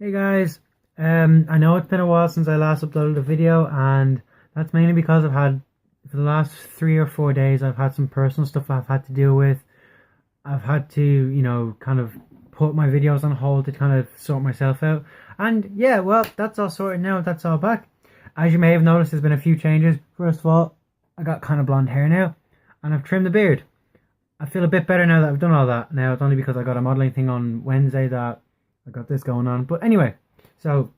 Hey guys, I know it's been a while since I last uploaded a video, and that's mainly because for the last 3 or 4 days, I've had some personal stuff I've had to deal with. I've had to, kind of put my videos on hold to kind of sort myself out. And yeah, well, that's all sorted now, that's all back. As you may have noticed, there's been a few changes. First of all, I got kind of blonde hair now, and I've trimmed the beard. I feel a bit better now that I've done all that. Now, it's only because I got a modelling thing on Wednesday that I got this going on. But anyway, so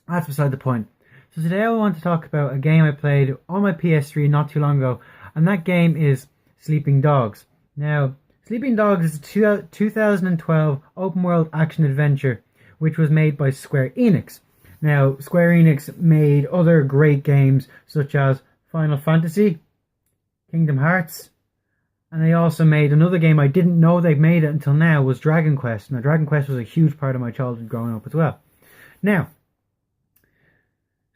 that's beside the point. So today I want to talk about a game I played on my PS3 not too long ago, and that game is Sleeping Dogs. Now, Sleeping Dogs is a 2012 open world action adventure which was made by Square Enix. Now, Square Enix made other great games such as Final Fantasy, Kingdom Hearts, and they also made another game I didn't know they made it until now, was Dragon Quest. Now, Dragon Quest was a huge part of my childhood growing up as well. Now,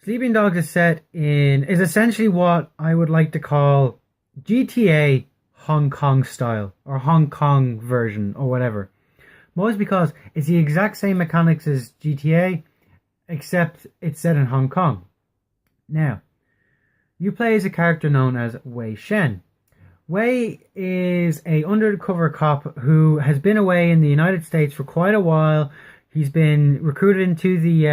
Sleeping Dogs is essentially what I would like to call GTA Hong Kong style, or Hong Kong version, or whatever. Mostly because it's the exact same mechanics as GTA, except it's set in Hong Kong. Now, you play as a character known as Wei Shen. Wei is a undercover cop who has been away in the United States for quite a while. He's been recruited into the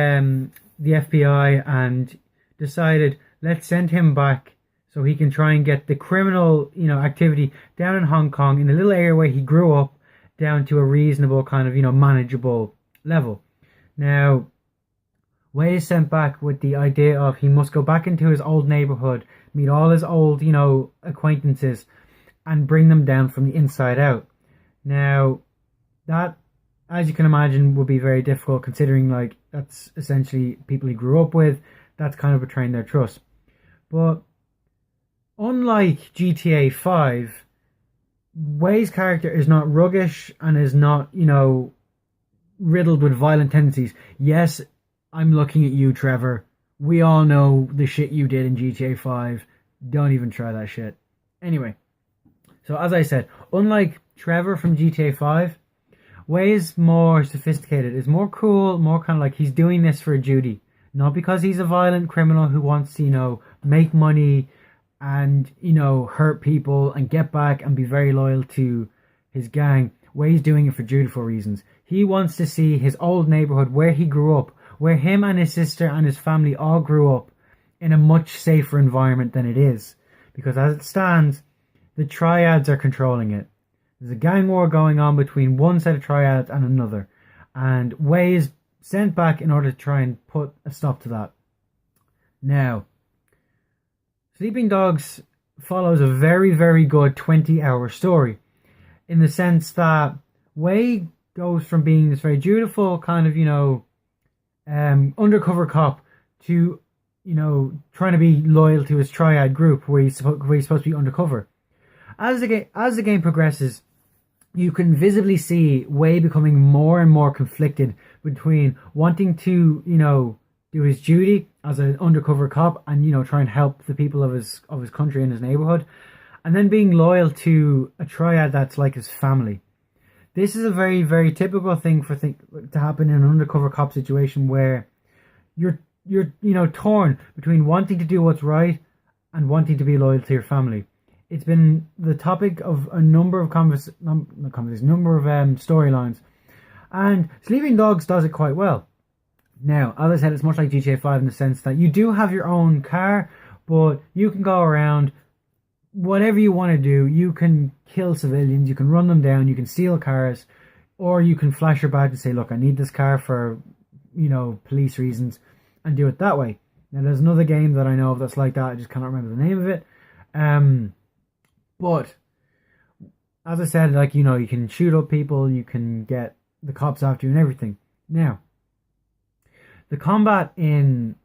FBI and decided, let's send him back so he can try and get the criminal, activity down in Hong Kong, in a little area where he grew up, down to a reasonable kind of, manageable level. Now, Wei is sent back with the idea of he must go back into his old neighborhood, meet all his old, acquaintances, and bring them down from the inside out. Now, that, as you can imagine, would be very difficult, considering that's essentially people he grew up with. That's kind of betraying their trust. But unlike GTA 5, Wei's character is not roguish and is not, riddled with violent tendencies. Yes, I'm looking at you, Trevor. We all know the shit you did in GTA 5. Don't even try that shit. Anyway, so as I said, unlike Trevor from GTA 5, Wei is more sophisticated, is more cool, more kind of like he's doing this for a duty. Not because he's a violent criminal who wants to, make money and, hurt people and get back and be very loyal to his gang. Wei's doing it for dutiful reasons. He wants to see his old neighborhood where he grew up, where him and his sister and his family all grew up, in a much safer environment than it is. Because as it stands, the triads are controlling it. There's a gang war going on between one set of triads and another, and Wei is sent back in order to try and put a stop to that. Now, Sleeping Dogs follows a very, very good 20-hour story, in the sense that Wei goes from being this very dutiful kind of, undercover cop to, trying to be loyal to his triad group where he's supposed to be undercover. As the game progresses, you can visibly see Wei becoming more and more conflicted between wanting to, do his duty as an undercover cop and, try and help the people of his country and his neighborhood, and then being loyal to a triad that's like his family. This is a very, very typical thing to happen in an undercover cop situation, where you're torn between wanting to do what's right and wanting to be loyal to your family. It's been the topic of a number of storylines, and Sleeping Dogs does it quite well. Now, as I said, it's much like GTA 5 in the sense that you do have your own car, but you can go around whatever you want to do. You can kill civilians, you can run them down, you can steal cars, or you can flash your badge and say, look, I need this car for, police reasons, and do it that way. Now, there's another game that I know of that's like that, I just cannot remember the name of it. But as I said, you can shoot up people, you can get the cops after you and everything. Now, the combat in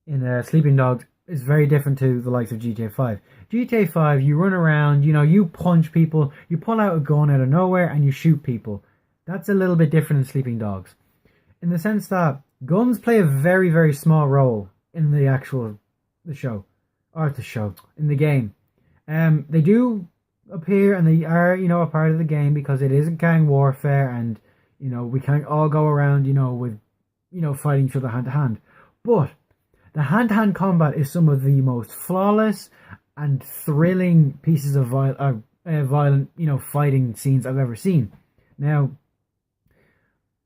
Sleeping Dogs is very different to the likes of GTA 5. GTA 5, you run around, you punch people, you pull out a gun out of nowhere and you shoot people. That's a little bit different in Sleeping Dogs, in the sense that guns play a very, very small role in the game. They do appear, and they are, a part of the game, because it is gang warfare, and we can't all go around, with fighting each other hand to hand. But the hand-to-hand combat is some of the most flawless and thrilling pieces of violent, fighting scenes I've ever seen. Now,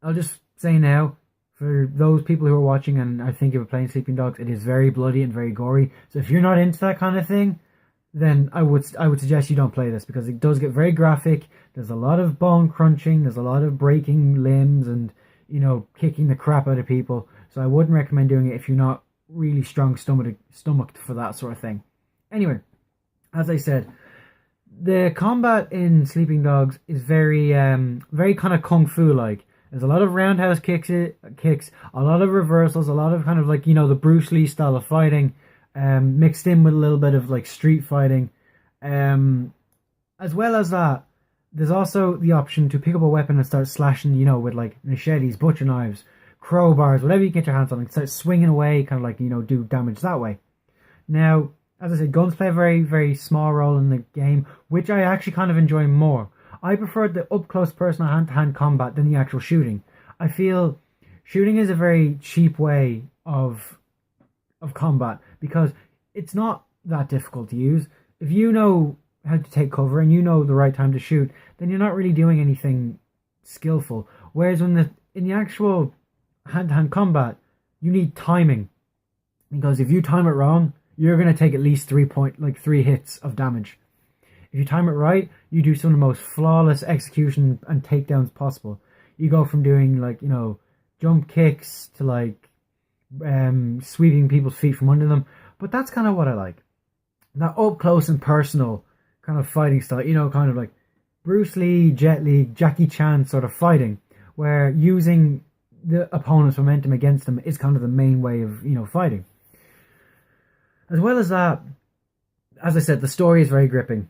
I'll just say now, for those people who are watching and are thinking of playing Sleeping Dogs, it is very bloody and very gory. So if you're not into that kind of thing, then I would suggest you don't play this, because it does get very graphic. There's a lot of bone crunching, there's a lot of breaking limbs and, kicking the crap out of people. So I wouldn't recommend doing it if you're not really strong stomached for that sort of thing. Anyway, as I said, the combat in Sleeping Dogs is very kind of kung fu like. There's a lot of roundhouse kicks, a lot of reversals, a lot of kind of like, the Bruce Lee style of fighting, mixed in with a little bit of like street fighting. As well as that, there's also the option to pick up a weapon and start slashing, with like machetes, butcher knives, crowbars, whatever you get your hands on, and start swinging away, kind of like, do damage that way. Now, as I said, guns play a very, very small role in the game, which I actually kind of enjoy more. I prefer the up-close personal hand-to-hand combat than the actual shooting. I feel shooting is a very cheap way of combat, because it's not that difficult to use. If you know how to take cover and you know the right time to shoot, then you're not really doing anything skillful. Whereas in the actual hand-to-hand combat, you need timing, because if you time it wrong, you're going to take at least 3 hits of damage. If you time it right, you do some of the most flawless execution and takedowns possible. You go from doing like, jump kicks to like sweeping people's feet from under them. But that's kind of what I like. That up close and personal kind of fighting style, kind of like Bruce Lee, Jet Li, Jackie Chan sort of fighting, where using the opponent's momentum against them is kind of the main way of, fighting. As well as that, as I said, the story is very gripping.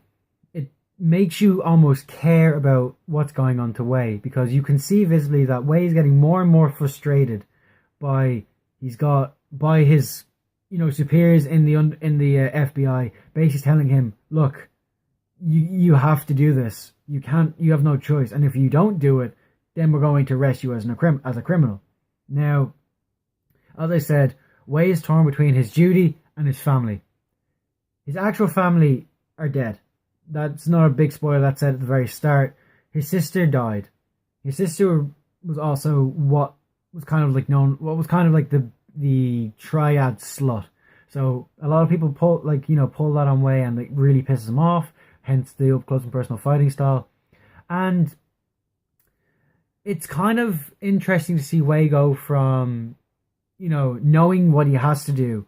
It makes you almost care about what's going on to Wei, because you can see visibly that Wei is getting more and more frustrated by his superiors in the FBI basically telling him, look, you have to do this. You have no choice, and if you don't do it, then we're going to arrest you as a criminal. Now, as I said, Wei is torn between his duty and his family. His actual family are dead. That's not a big spoiler, that's said at the very start. His sister died. His sister was also what was kind of like the triad slut. So a lot of people pull that on Wei, and it really pisses him off, hence the up close and personal fighting style. And it's kind of interesting to see Wei go from, knowing what he has to do,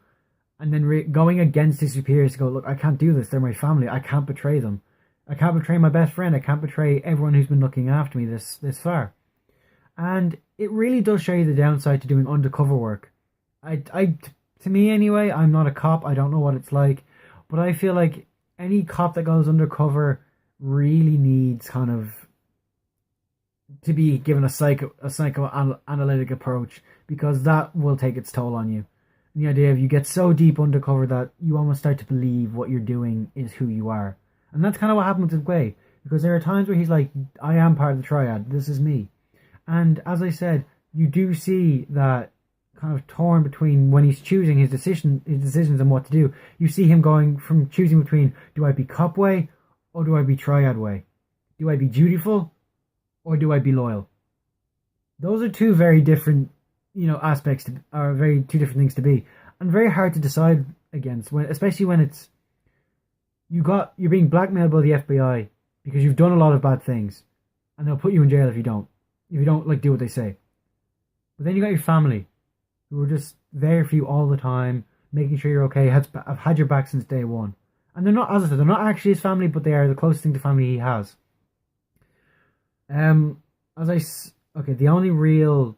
and then going against his superiors to go, look, I can't do this. They're my family. I can't betray them. I can't betray my best friend. I can't betray everyone who's been looking after me this far. And it really does show you the downside to doing undercover work. To me anyway, I'm not a cop. I don't know what it's like. But I feel like any cop that goes undercover really needs kind of to be given a psychoanalytic approach, because that will take its toll on you. And the idea of you get so deep undercover that you almost start to believe what you're doing is who you are. And that's kind of what happens with Wei, because there are times where he's like, I am part of the triad, this is me. And as I said, you do see that kind of torn between when he's choosing his decisions and what to do. You see him going from choosing between, do I be cop Wei or do I be triad Wei? Do I be dutiful or do I be loyal? Those are two very different, aspects two different things to be, and very hard to decide against, especially when it's you're being blackmailed by the FBI because you've done a lot of bad things, and they'll put you in jail if you don't do what they say. But then you got your family, who are just there for you all the time, making sure you're okay. Have had your back since day one, and they're not, as I said, they're not actually his family, but they are the closest thing to family he has. The only real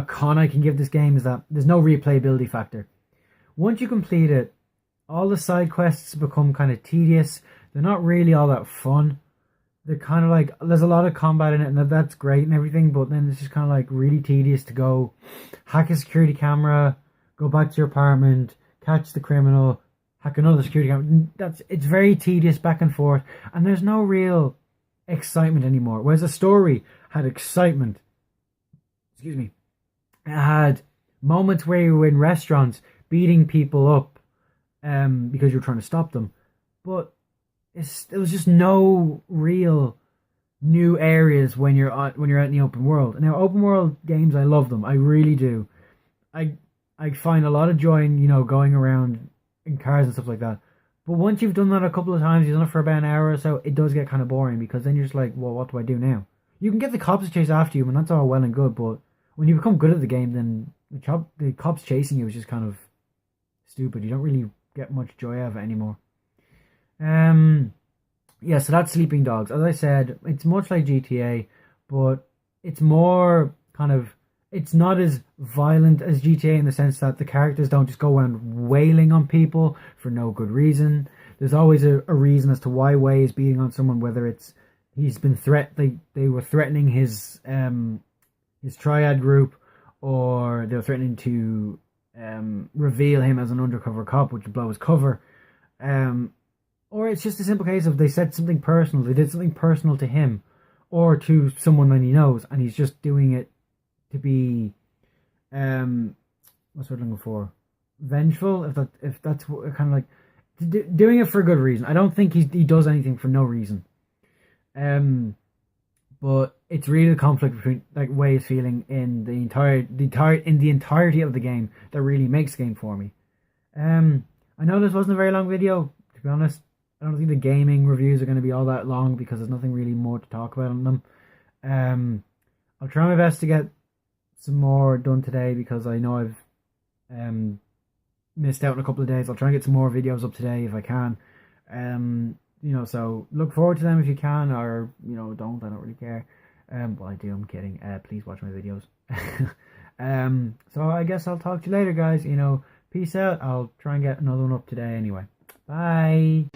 con I can give this game is that there's no replayability factor. Once you complete it, all the side quests become kind of tedious. They're not really all that fun. They're kind of like, there's a lot of combat in it, and that's great and everything, but then it's just kind of like really tedious to go hack a security camera, go back to your apartment, catch the criminal, hack another security camera. It's very tedious back and forth, and there's no real excitement anymore. Whereas the story had excitement. Excuse me. It had moments where you were in restaurants beating people up because you're trying to stop them. But there was just no real new areas when you're out in the open world. Now, open world games, I love them. I really do. I I find a lot of joy in going around in cars and stuff like that. But once you've done that a couple of times, you've done it for about an hour or so, it does get kind of boring because then you're just like, well, what do I do now? You can get the cops to chase after you, and that's all well and good. But when you become good at the game, then the cops chasing you is just kind of stupid. You don't really get much joy out of it anymore. Yeah, so that's Sleeping Dogs. As I said, it's much like GTA, but it's more kind of, it's not as violent as GTA in the sense that the characters don't just go around wailing on people for no good reason. There's always a reason as to why Way is beating on someone, whether it's he's been they were threatening his triad group, or they were threatening to reveal him as an undercover cop, which would blow his cover. Or it's just a simple case of they said something personal, they did something personal to him or to someone that he knows, and he's just doing it to be what's what I'm looking for? Vengeful, if that's what, kind of like doing it for a good reason. I don't think he does anything for no reason. But it's really the conflict between like Way is feeling in the entirety of the game that really makes the game for me. I know this wasn't a very long video, to be honest. I don't think the gaming reviews are going to be all that long because there's nothing really more to talk about on them. I'll try my best to get some more done today because I know I've missed out on a couple of days. I'll try and get some more videos up today if I can. So look forward to them if you can, or don't. I don't really care. Well, I do. I'm kidding. Please watch my videos. So I guess I'll talk to you later, guys. Peace out. I'll try and get another one up today anyway. Bye.